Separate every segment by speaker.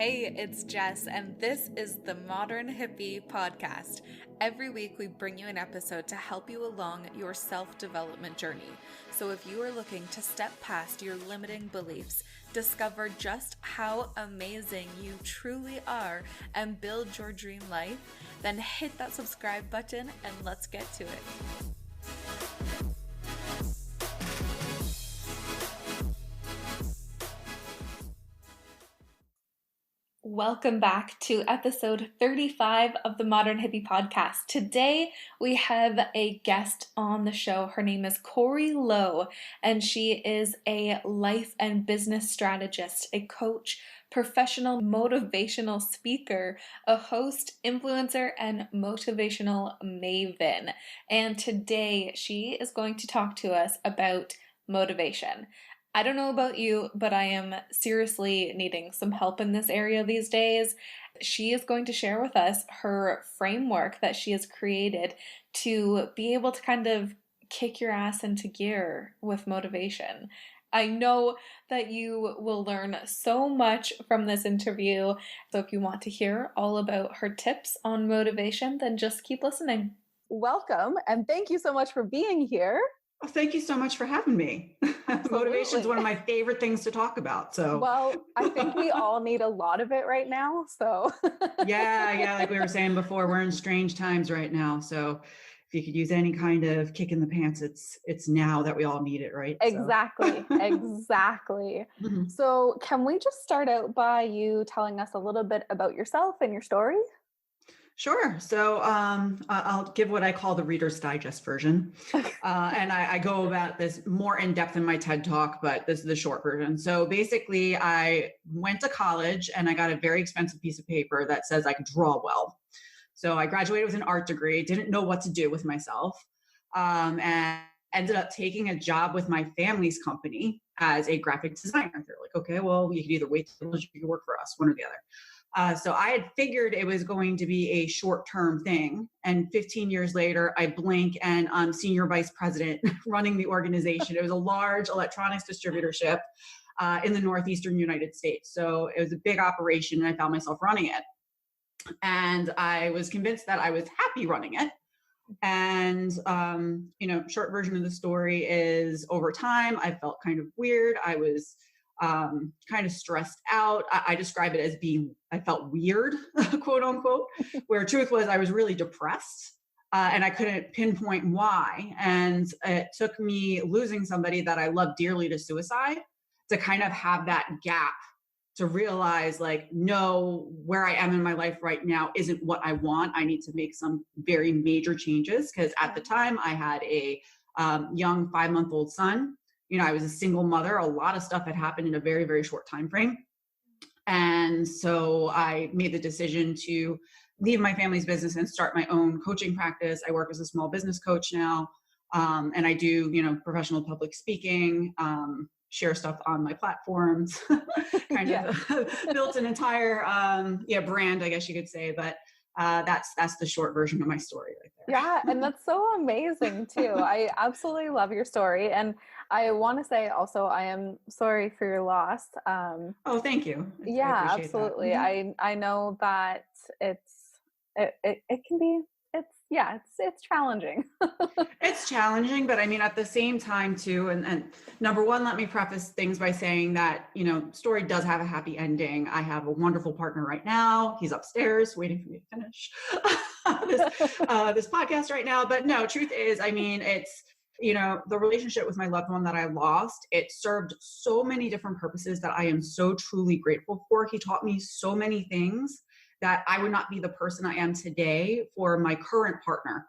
Speaker 1: Hey, it's Jess, and this is the Modern Hippie Podcast. Every week, we bring you an episode to help you along your self-development journey. So if you are looking to step past your limiting beliefs, discover just how amazing you truly are, and build your dream life, then hit that subscribe button and let's get to it. Welcome back to episode 35 of the Modern Hippie Podcast. Today we have a guest on the show. Her name is Corrie Lo, and she is a life and business strategist, a coach, professional motivational speaker, a host, influencer, and motivational maven. And today she is going to talk to us about motivation. I don't know about you, but I am seriously needing some help in this area these days. She is going to share with us her framework that she has created to be able to kind of kick your ass into gear with motivation. I know that you will learn so much from this interview. So if you want to hear all about her tips on motivation, then just keep listening.
Speaker 2: Welcome, and thank you so much for being here.
Speaker 3: Well, thank you so much for having me. Motivation is one of my favorite things to talk about. So,
Speaker 2: well, I think we all need a lot of it right now. So,
Speaker 3: yeah, like we were saying before, we're in strange times right now. So, if you could use any kind of kick in the pants, it's now that we all need it, right?
Speaker 2: Exactly, exactly.
Speaker 3: Mm-hmm.
Speaker 2: So, can we just start out by you telling us a little bit about yourself and your story?
Speaker 3: Sure. So I'll give what I call the Reader's Digest version. And I go about this more in depth in my TED Talk, but this is the short version. So basically, I went to college and I got a very expensive piece of paper that says I could draw well. So I graduated with an art degree, didn't know what to do with myself, and ended up taking a job with my family's company as a graphic designer. They're like, okay, well, you could either wait till you could work for us, one or the other. So I had figured it was going to be a short-term thing. And 15 years later, I blink and I'm senior vice president running the organization. It was a large electronics distributorship in the Northeastern United States. So it was a big operation and I found myself running it. And I was convinced that I was happy running it. And, short version of the story is over time, I felt kind of weird. I was kind of stressed out. I describe it as I felt weird, quote unquote, where truth was I was really depressed and I couldn't pinpoint why. And it took me losing somebody that I love dearly to suicide to kind of have that gap to realize like, no, where I am in my life right now isn't what I want. I need to make some very major changes because at the time I had a young 5-month-old son. I was a single mother. A lot of stuff had happened in a very, very short time frame. And so I made the decision to leave my family's business and start my own coaching practice. I work as a small business coach now. And I do, professional public speaking, share stuff on my platforms, kind of built an entire, brand, I guess you could say. But that's the short version of my story right there.
Speaker 2: Yeah, and that's so amazing too. I absolutely love your story, and I want to say also I am sorry for your loss.
Speaker 3: Oh, thank you.
Speaker 2: Yeah, absolutely. Mm-hmm. I know that it can be it's challenging.
Speaker 3: It's challenging, but I mean, at the same time too, and number one, let me preface things by saying that, story does have a happy ending. I have a wonderful partner right now. He's upstairs waiting for me to finish this podcast right now. But no, truth is, I mean, it's, the relationship with my loved one that I lost, it served so many different purposes that I am so truly grateful for. He taught me so many things that I would not be the person I am today for my current partner,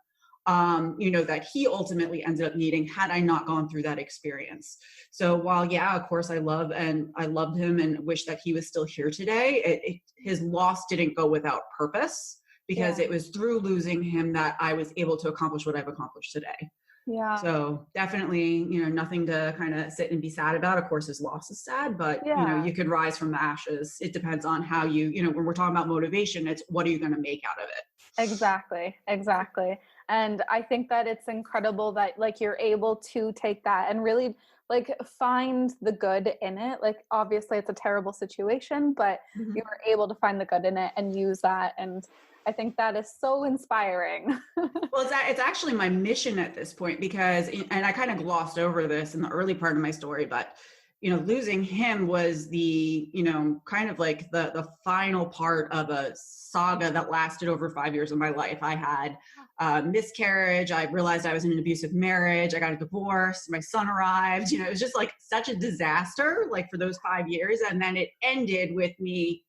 Speaker 3: that he ultimately ended up needing had I not gone through that experience. So while, of course, I loved him and wish that he was still here today, his loss didn't go without purpose because it was through losing him that I was able to accomplish what I've accomplished today.
Speaker 2: Yeah.
Speaker 3: So definitely, nothing to kind of sit and be sad about. Of course, his loss is sad, but you could rise from the ashes. It depends on how when we're talking about motivation, it's what are you going to make out of it?
Speaker 2: Exactly. And I think that it's incredible that like you're able to take that and really like find the good in it. Like obviously it's a terrible situation, but
Speaker 3: Mhm.
Speaker 2: you were able to find the good in it and use that. And I think that is so inspiring.
Speaker 3: Well, it's actually my mission at this point because, and I kind of glossed over this in the early part of my story, but losing him was the, kind of like the final part of a saga that lasted over 5 years of my life. I had miscarriage. I realized I was in an abusive marriage. I got a divorce. My son arrived. It was just like such a disaster, like for those 5 years. And then it ended with me,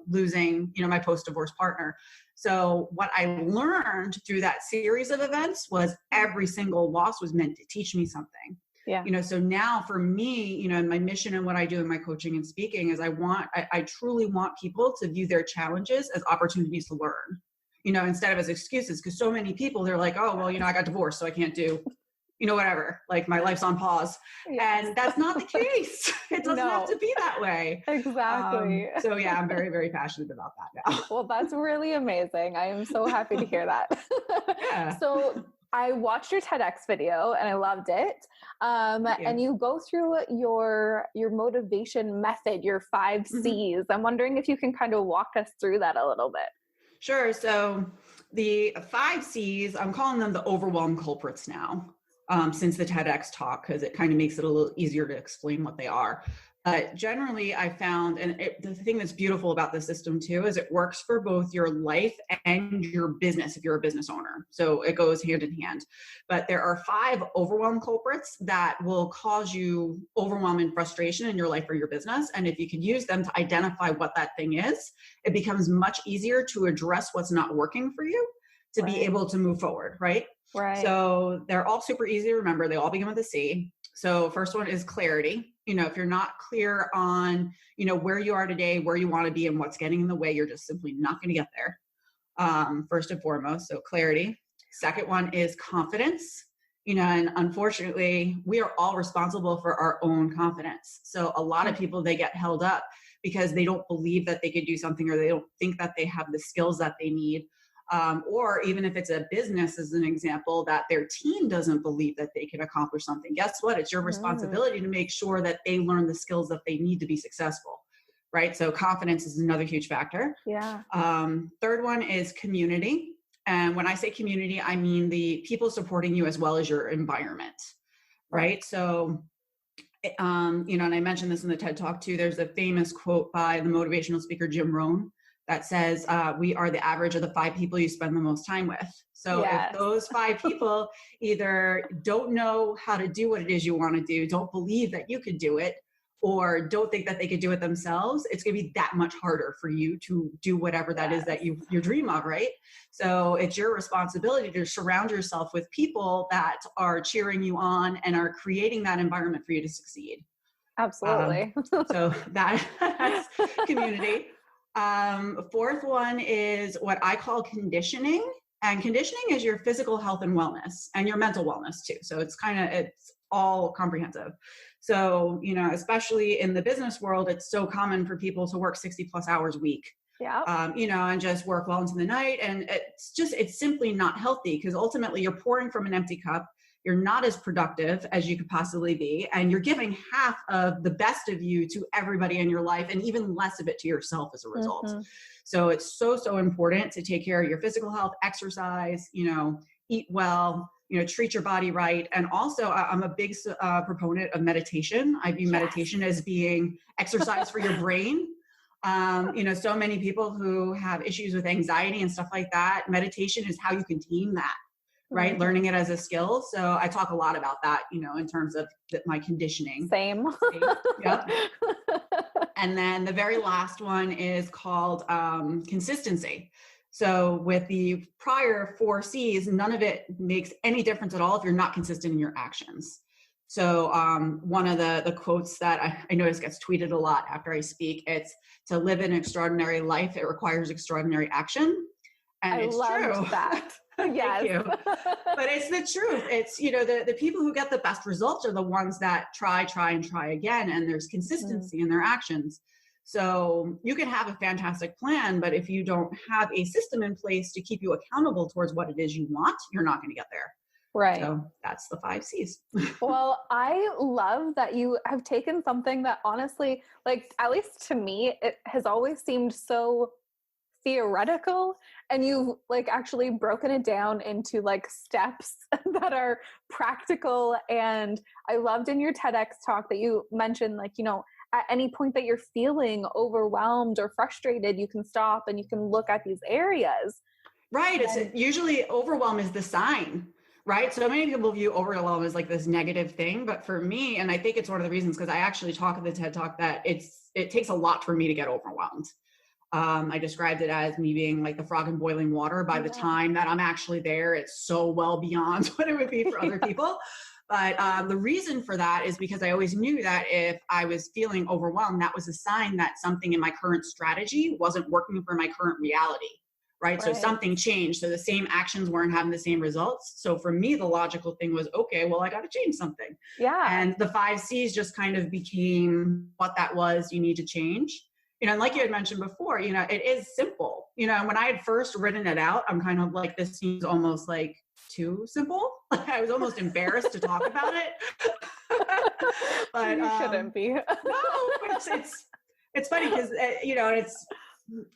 Speaker 3: losing, my post-divorce partner. So what I learned through that series of events was every single loss was meant to teach me something.
Speaker 2: Yeah.
Speaker 3: So now for me, my mission and what I do in my coaching and speaking is I truly want people to view their challenges as opportunities to learn, instead of as excuses. Because so many people, they're like, oh, well, I got divorced, so I can't do, whatever, like my life's on pause. Yes. And that's not the case. It doesn't have to be that way.
Speaker 2: Exactly.
Speaker 3: So yeah, I'm very, very passionate about that now.
Speaker 2: Well, that's really amazing. I am so happy to hear that.
Speaker 3: Yeah.
Speaker 2: So I watched your TEDx video and I loved it. And you go through your motivation method, your 5 C's. I'm wondering if you can kind of walk us through that a little bit.
Speaker 3: Sure. So the 5 C's, I'm calling them the overwhelm culprits now, since the TEDx talk, because it kind of makes it a little easier to explain what they are. Generally, I found, and the thing that's beautiful about the system too, is it works for both your life and your business if you're a business owner. So it goes hand in hand. But there are 5 overwhelm culprits that will cause you overwhelm and frustration in your life or your business. And if you can use them to identify what that thing is, it becomes much easier to address what's not working for you to be able to move forward, right?
Speaker 2: Right.
Speaker 3: So they're all super easy to remember. They all begin with a C. So first one is clarity. If you're not clear on, where you are today, where you want to be, and what's getting in the way, you're just simply not going to get there. First and foremost. So clarity. Second one is confidence. And unfortunately, we are all responsible for our own confidence. So a lot of people, they get held up because they don't believe that they could do something, or they don't think that they have the skills that they need. Or even if it's a business, as an example, that their team doesn't believe that they can accomplish something. Guess what? It's your responsibility to make sure that they learn the skills that they need to be successful, right? So confidence is another huge factor.
Speaker 2: Yeah.
Speaker 3: Third one is community. And when I say community, I mean the people supporting you as well as your environment, right? So, and I mentioned this in the TED Talk too. There's a famous quote by the motivational speaker, Jim Rohn, that says, we are the average of the 5 people you spend the most time with. So if those 5 people either don't know how to do what it is you want to do, don't believe that you could do it, or don't think that they could do it themselves, it's going to be that much harder for you to do whatever that is that you dream of, right? So it's your responsibility to surround yourself with people that are cheering you on and are creating that environment for you to succeed.
Speaker 2: Absolutely.
Speaker 3: So that's community. Fourth one is what I call conditioning. And conditioning is your physical health and wellness, and your mental wellness too. So it's all comprehensive. So, especially in the business world, it's so common for people to work 60 plus hours a week.
Speaker 2: Yeah.
Speaker 3: And just work well into the night. And it's simply not healthy, because ultimately you're pouring from an empty cup. You're not as productive as you could possibly be. And you're giving half of the best of you to everybody in your life, and even less of it to yourself as a result. So it's so important to take care of your physical health, exercise, eat well, treat your body right. And also I'm a big proponent of meditation. I view meditation as being exercise for your brain. So many people who have issues with anxiety and stuff like that, meditation is how you can tame that. Right. Learning it as a skill. So I talk a lot about that, in terms of my conditioning.
Speaker 2: Same.
Speaker 3: Yep. And then the very last one is called consistency. So with the prior 4 C's, none of it makes any difference at all if you're not consistent in your actions. So one of the quotes that I notice gets tweeted a lot after I speak, it's, to live an extraordinary life, it requires extraordinary action. And it's true.
Speaker 2: That.
Speaker 3: Yes. Thank you. But it's the truth. It's, the people who get the best results are the ones that try again. And there's consistency in their actions. So you can have a fantastic plan, but if you don't have a system in place to keep you accountable towards what it is you want, you're not going to get there.
Speaker 2: Right.
Speaker 3: So that's the 5 C's.
Speaker 2: Well, I love that you have taken something that honestly, like, at least to me, it has always seemed so theoretical, and you've like actually broken it down into like steps that are practical. And I loved in your TEDx talk that you mentioned, like, at any point that you're feeling overwhelmed or frustrated, you can stop and you can look at these areas.
Speaker 3: Right. It's
Speaker 2: And
Speaker 3: usually overwhelm is the sign, right? So many people view overwhelm as like this negative thing, but for me, and I think it's one of the reasons, because I actually talk at the TED Talk that it takes a lot for me to get overwhelmed. I described it as me being like the frog in boiling water. By the time that I'm actually there, it's so well beyond what it would be for other people. But the reason for that is because I always knew that if I was feeling overwhelmed, that was a sign that something in my current strategy wasn't working for my current reality. Right. So something changed. So the same actions weren't having the same results. So for me, the logical thing was, okay, well, I got to change something.
Speaker 2: Yeah.
Speaker 3: And the 5 C's just kind of became what that was you need to change. And like you had mentioned before, it is simple. When I had first written it out, I'm kind of like, this seems almost like too simple. I was almost embarrassed to talk about it. But
Speaker 2: you shouldn't be.
Speaker 3: No, it's funny because it's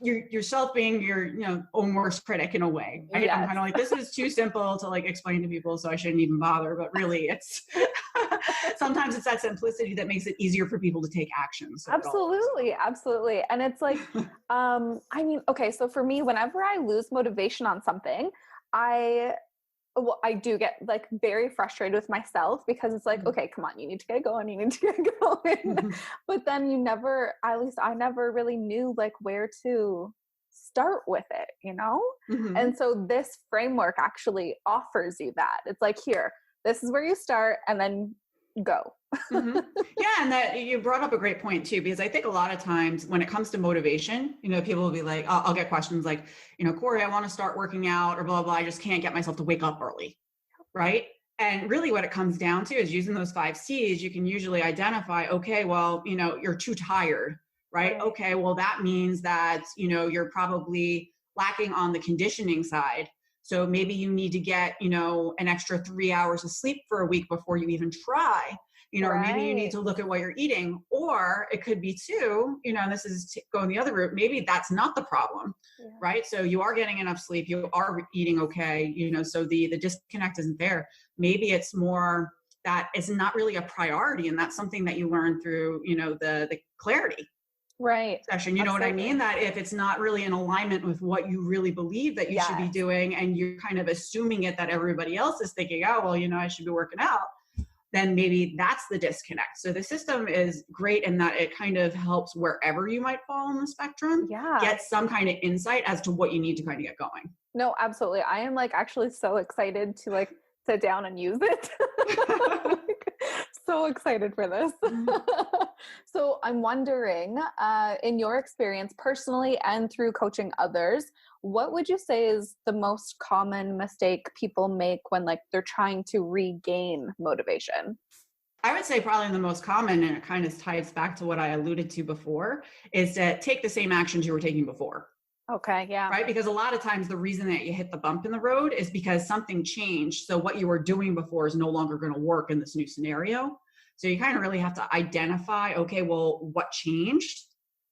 Speaker 3: yourself being your own worst critic in a way, right? Yes. I'm kind of like, this is too simple to like explain to people, so I shouldn't even bother. But really, it's sometimes it's that simplicity that makes it easier for people to take action. So
Speaker 2: absolutely. And it's like okay, so for me, whenever I lose motivation on something, I do get like very frustrated with myself, because it's like, okay, come on, you need to get going. But then at least I never really knew like where to start with it, And so this framework actually offers you that. It's like, here, this is where you start, and then go.
Speaker 3: Yeah. And that you brought up a great point too, because I think a lot of times when it comes to motivation, people will be like, I'll get questions like, Corrie, I want to start working out or blah, blah, blah. I just can't get myself to wake up early. Right. And really what it comes down to is using those 5 C's. You can usually identify, okay, well, you're too tired, right? Okay. Well, that means that, you're probably lacking on the conditioning side. So maybe you need to get, an extra 3 hours of sleep for a week before you even try. Or maybe you need to look at what you're eating, or it could be too, and this is going the other route. Maybe that's not the problem, right? So you are getting enough sleep, you are eating okay, so the disconnect isn't there. Maybe it's more that it's not really a priority, and that's something that you learn through, the clarity session. You know what I mean? That if it's not really in alignment with what you really believe that you should be doing, and you're kind of assuming it that everybody else is thinking, oh, well, I should be working out, then maybe that's the disconnect. So the system is great in that it kind of helps wherever you might fall on the spectrum, get some kind of insight as to what you need to kind of get going.
Speaker 2: No, absolutely. I am like actually so excited to like sit down and use it. So excited for this. So I'm wondering, in your experience personally and through coaching others, what would you say is the most common mistake people make when like they're trying to regain motivation?
Speaker 3: I would say probably the most common, and it kind of ties back to what I alluded to before, is to take the same actions you were taking before.
Speaker 2: Okay, yeah.
Speaker 3: Right? Because a lot of times the reason that you hit the bump in the road is because something changed. So what you were doing before is no longer going to work in this new scenario. So you kind of really have to identify, okay, well, what changed,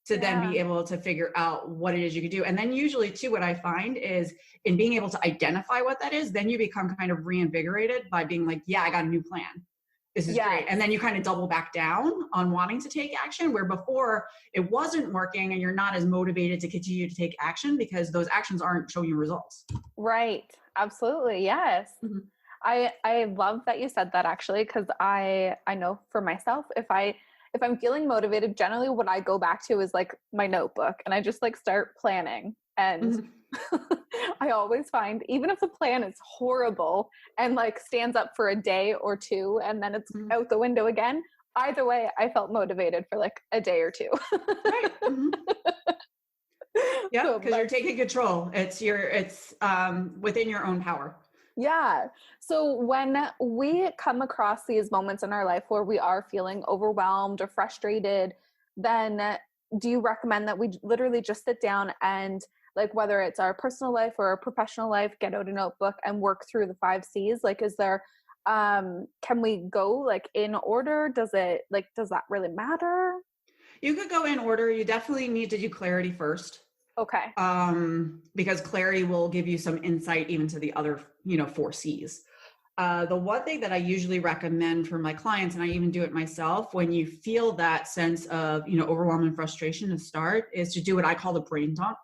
Speaker 3: to then be able to figure out what it is you could do. And then usually too, what I find is in being able to identify what that is, then you become kind of reinvigorated by being like, yeah, I got a new plan. This is great. And then you kind of double back down on wanting to take action, where before it wasn't working and you're not as motivated to continue to take action because those actions aren't showing you results.
Speaker 2: Right. Absolutely. Yes. Mm-hmm. I love that you said that, actually, because I know for myself, if I'm feeling motivated, generally what I go back to is like my notebook, and I just like start planning. And I always find, even if the plan is horrible and like stands up for a day or two and then it's out the window again, either way, I felt motivated for like a day or two.
Speaker 3: Right. Yeah, because you're taking control. It's within your own power.
Speaker 2: Yeah. So when we come across these moments in our life where we are feeling overwhelmed or frustrated, then do you recommend that we literally just sit down and like whether it's our personal life or our professional life, get out a notebook and work through the 5 C's? Like, is there, can we go like in order? Does that really matter?
Speaker 3: You could go in order. You definitely need to do clarity first.
Speaker 2: Okay.
Speaker 3: Because clarity will give you some insight even to the other, 4 C's. The one thing that I usually recommend for my clients, and I even do it myself, when you feel that sense of, overwhelm and frustration to start, is to do what I call the brain dump.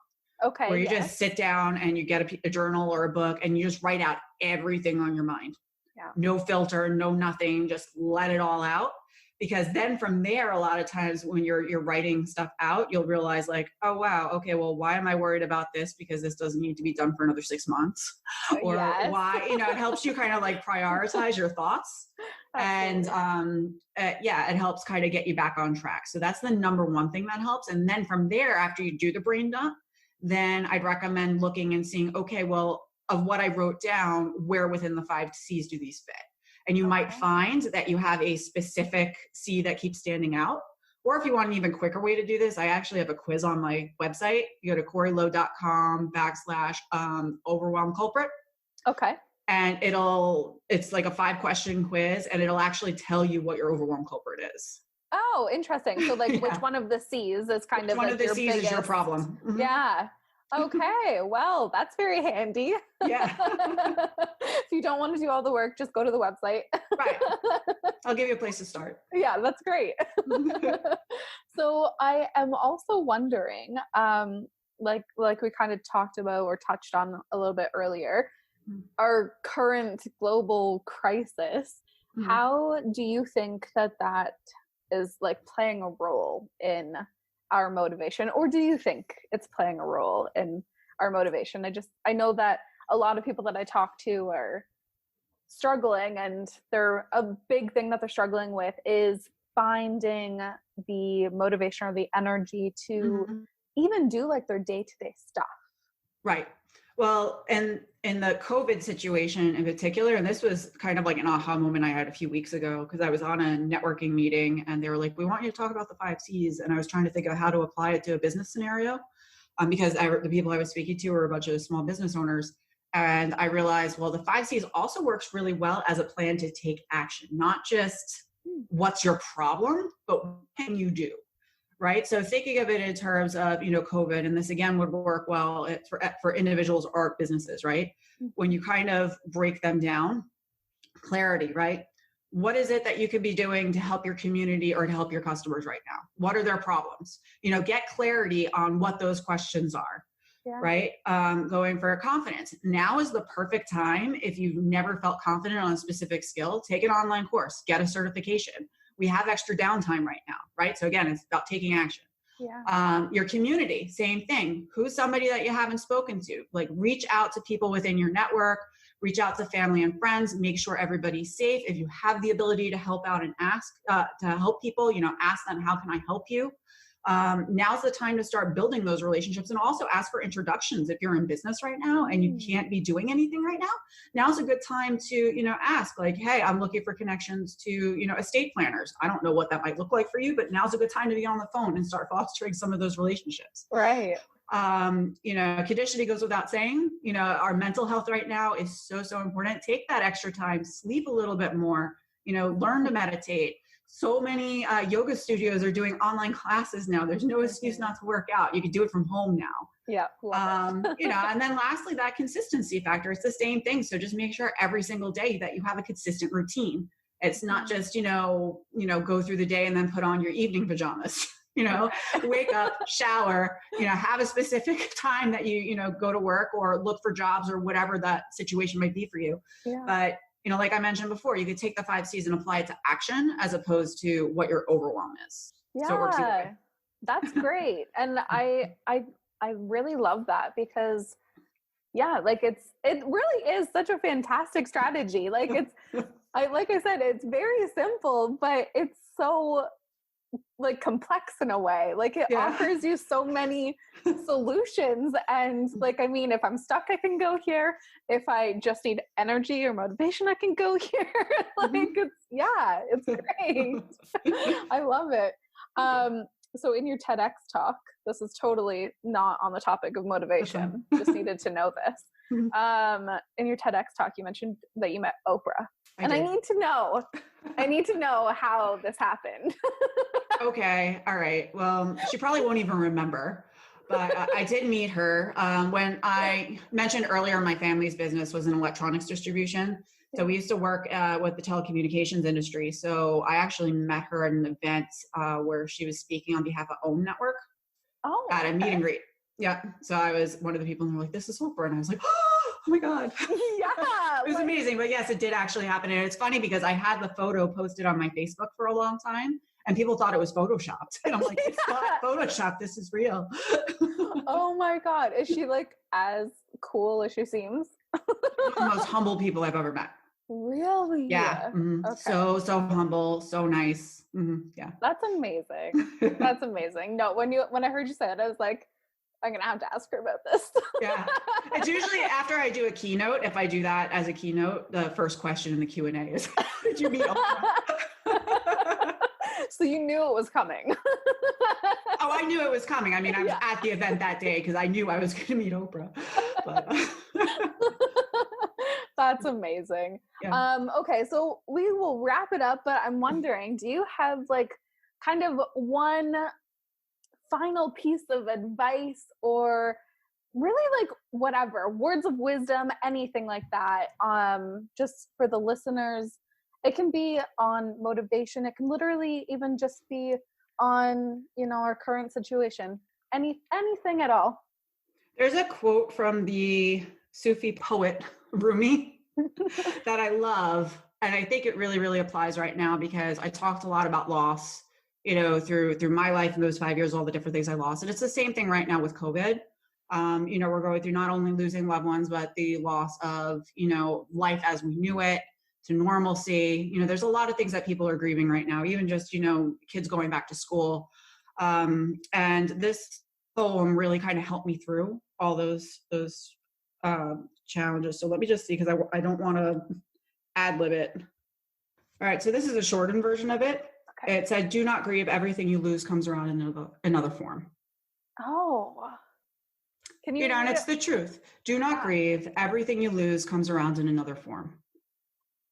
Speaker 2: Okay.
Speaker 3: Where you just sit down and you get a journal or a book and you just write out everything on your mind.
Speaker 2: Yeah.
Speaker 3: No filter, no nothing, just let it all out. Because then from there, a lot of times when you're writing stuff out, you'll realize like, oh, wow, okay, well, why am I worried about this? Because this doesn't need to be done for another 6 months. Or why, it helps you kind of like prioritize your thoughts. And it helps kind of get you back on track. So that's the number one thing that helps. And then from there, after you do the brain dump, then I'd recommend looking and seeing, okay, well, of what I wrote down, where within the 5 C's do these fit? And you might find that you have a specific C that keeps standing out. Or if you want an even quicker way to do this, I actually have a quiz on my website. You go to corrielo.com/overwhelm culprit.
Speaker 2: Okay.
Speaker 3: And it's like a 5-question quiz, and it'll actually tell you what your overwhelm culprit is.
Speaker 2: Oh, interesting. So like which one of the C's is kind of
Speaker 3: one
Speaker 2: like
Speaker 3: of the
Speaker 2: your
Speaker 3: C's
Speaker 2: biggest...
Speaker 3: is your problem. Mm-hmm.
Speaker 2: Yeah. Okay. Well, that's very handy.
Speaker 3: Yeah.
Speaker 2: If you don't want to do all the work, just go to the website.
Speaker 3: Right. I'll give you a place to start.
Speaker 2: Yeah, that's great. So I am also wondering, like we kind of talked about or touched on a little bit earlier, our current global crisis. How do you think that is like playing a role in our motivation, or do you think it's playing a role in our motivation? I know that a lot of people that I talk to are struggling, and a big thing that they're struggling with is finding the motivation or the energy to even do like their day-to-day stuff.
Speaker 3: Right. Well, and in the COVID situation in particular, and this was kind of like an aha moment I had a few weeks ago, because I was on a networking meeting and they were like, we want you to talk about the 5 C's. And I was trying to think of how to apply it to a business scenario, because the people I was speaking to were a bunch of small business owners. And I realized, well, the 5 C's also works really well as a plan to take action, not just what's your problem, but what can you do? Right. So thinking of it in terms of, COVID, and this again would work well for individuals or businesses, right? When you kind of break them down, clarity, right? What is it that you could be doing to help your community or to help your customers right now? What are their problems? Get clarity on what those questions are. Yeah. Right. Going for confidence. Now is the perfect time. If you've never felt confident on a specific skill, take an online course, get a certification. We have extra downtime right now, right? So again, it's about taking action. Yeah. Your community, same thing. Who's somebody that you haven't spoken to? Like reach out to people within your network, reach out to family and friends, make sure everybody's safe. If you have the ability to help out and ask to help people, ask them, how can I help you? Now's the time to start building those relationships, and also ask for introductions. If you're in business right now and you can't be doing anything right now, now's a good time to, ask like, hey, I'm looking for connections to, estate planners. I don't know what that might look like for you, but now's a good time to be on the phone and start fostering some of those relationships.
Speaker 2: Right.
Speaker 3: Conditioning goes without saying, our mental health right now is so, so important. Take that extra time, sleep a little bit more, learn to meditate. So many yoga studios are doing online classes now. There's no excuse not to work out. You can do it from home now.
Speaker 2: Yeah.
Speaker 3: And then lastly, that consistency factor. It's the same thing. So just make sure every single day that you have a consistent routine. It's not just, go through the day and then put on your evening pajamas. Wake up, shower, have a specific time that you go to work or look for jobs or whatever that situation might be for you. Yeah. But like I mentioned before, you could take the 5 C's and apply it to action as opposed to what your overwhelm is.
Speaker 2: Yeah,
Speaker 3: so it works either way.
Speaker 2: That's great. And I really love that, because it really is such a fantastic strategy. Like like I said, it's very simple, but it's so like complex in a way. Like it offers you so many solutions. And like, I mean, if I'm stuck, I can go here. If I just need energy or motivation, I can go here. Like it's great. I love it. So in your TEDx talk, this is totally not on the topic of motivation. Just needed to know this. In your TEDx talk, you mentioned that you met Oprah. I need to know how this happened.
Speaker 3: Okay. All right. Well, she probably won't even remember, but I did meet her when I mentioned earlier my family's business was in electronics distribution. So we used to work with the telecommunications industry. So I actually met her at an event where she was speaking on behalf of OWN Network at a meet and greet. Yeah. So I was one of the people who were like, this is Oprah. And I was like, oh my God.
Speaker 2: Yeah.
Speaker 3: It was amazing. But yes, it did actually happen. And it's funny because I had the photo posted on my Facebook for a long time and people thought it was Photoshopped. And I'm like, it's not Photoshopped. This is real.
Speaker 2: Oh my God. Is she like as cool as she seems?
Speaker 3: One of the most humble people I've ever met.
Speaker 2: Really?
Speaker 3: Yeah. Mm-hmm. Okay. So humble, so nice. Mm-hmm. Yeah.
Speaker 2: That's amazing. That's amazing. No, when I heard you say it, I was like, I'm going to have to ask her about this.
Speaker 3: Yeah. It's usually after I do a keynote. If I do that as a keynote, the first question in the Q&A is, did you meet Oprah?
Speaker 2: So you knew it was coming.
Speaker 3: Oh, I knew it was coming. I mean, I was at the event that day because I knew I was going to meet Oprah. But,
Speaker 2: That's amazing. Yeah. Okay, so we will wrap it up, but I'm wondering, do you have like kind of one final piece of advice or really like whatever, words of wisdom, anything like that, just for the listeners? It can be on motivation. It can literally even just be on, our current situation. Anything at all.
Speaker 3: There's a quote from the Sufi poet Rumi that I love. And I think it really, really applies right now because I talked a lot about loss, through my life in those 5 years, all the different things I lost. And it's the same thing right now with COVID. We're going through not only losing loved ones, but the loss of, life as we knew it to normalcy. There's a lot of things that people are grieving right now, even just, kids going back to school. And this poem really kind of helped me through all those challenges. So let me just see, because I don't want to ad-lib it. All right, so this is a shortened version of it. Okay. It said, do not grieve, everything you lose comes around in another form.
Speaker 2: Oh. Can you
Speaker 3: and it's the truth. Do not grieve, everything you lose comes around in another form.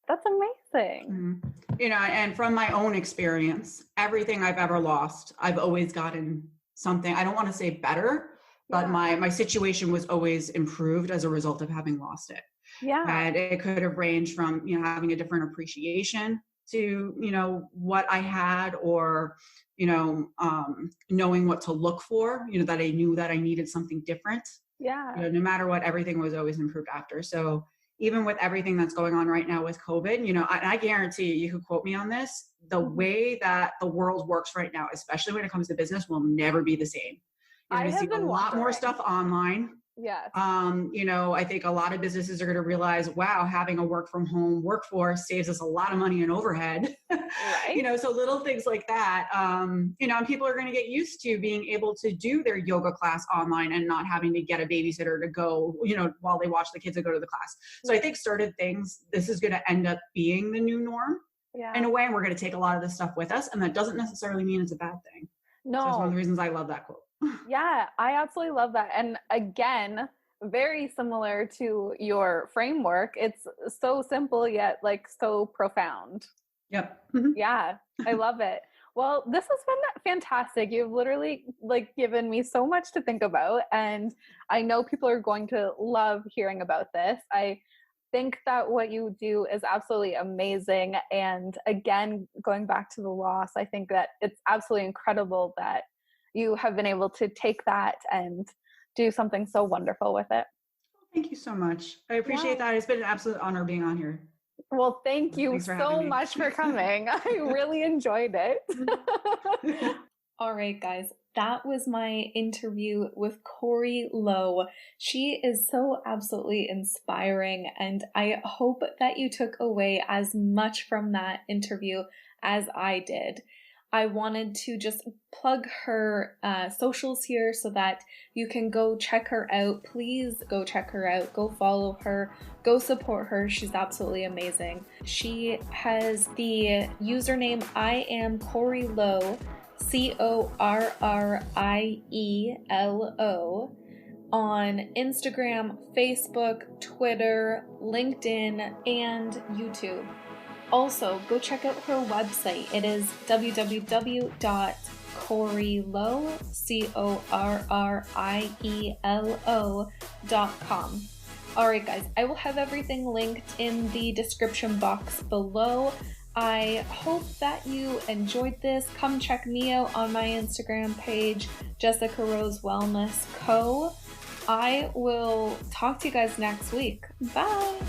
Speaker 2: That's amazing.
Speaker 3: Mm-hmm. And from my own experience, everything I've ever lost, I've always gotten something, I don't want to say better, but my situation was always improved as a result of having lost it.
Speaker 2: Yeah.
Speaker 3: And it could have ranged from, having a different appreciation to, what I had, or, knowing what to look for, that I knew that I needed something different.
Speaker 2: Yeah.
Speaker 3: No matter what, everything was always improved after. So even with everything that's going on right now with COVID, I guarantee you could quote me on this, the way that the world works right now, especially when it comes to business, will never be the same. You're going to see a lot more stuff online.
Speaker 2: Yes.
Speaker 3: I think a lot of businesses are going to realize, wow, having a work from home workforce saves us a lot of money in overhead.
Speaker 2: Right.
Speaker 3: So little things like that, and people are going to get used to being able to do their yoga class online and not having to get a babysitter to go, while they watch the kids and go to the class. So I think certain things, this is going to end up being the new norm in a way, and we're going to take a lot of this stuff with us. And that doesn't necessarily mean it's a bad thing.
Speaker 2: No.
Speaker 3: So that's one of the reasons I love that quote.
Speaker 2: Yeah, I absolutely love that. And again, very similar to your framework. It's so simple yet like so profound.
Speaker 3: Yep.
Speaker 2: Mm-hmm. Yeah, I love it. Well, this has been fantastic. You've literally given me so much to think about, and I know people are going to love hearing about this. I think that what you do is absolutely amazing. And again, going back to the loss, I think that it's absolutely incredible that you have been able to take that and do something so wonderful with it.
Speaker 3: Thank you so much. I appreciate that. It's been an absolute honor being on here.
Speaker 2: Well, thank you so much for coming. I really enjoyed it.
Speaker 1: All right, guys. That was my interview with Corrie Lo. She is so absolutely inspiring, and I hope that you took away as much from that interview as I did. I wanted to just plug her socials here so that you can go check her out. Please go check her out. Go follow her. Go support her. She's absolutely amazing. She has the username I am Corrie Lo. Corrielo, on Instagram, Facebook, Twitter, LinkedIn, and YouTube. Also, go check out her website. It is www.corrielo.com. All right, guys, I will have everything linked in the description box below. I hope that you enjoyed this. Come check me out on my Instagram page, Jessica Rose Wellness Co. I will talk to you guys next week. Bye.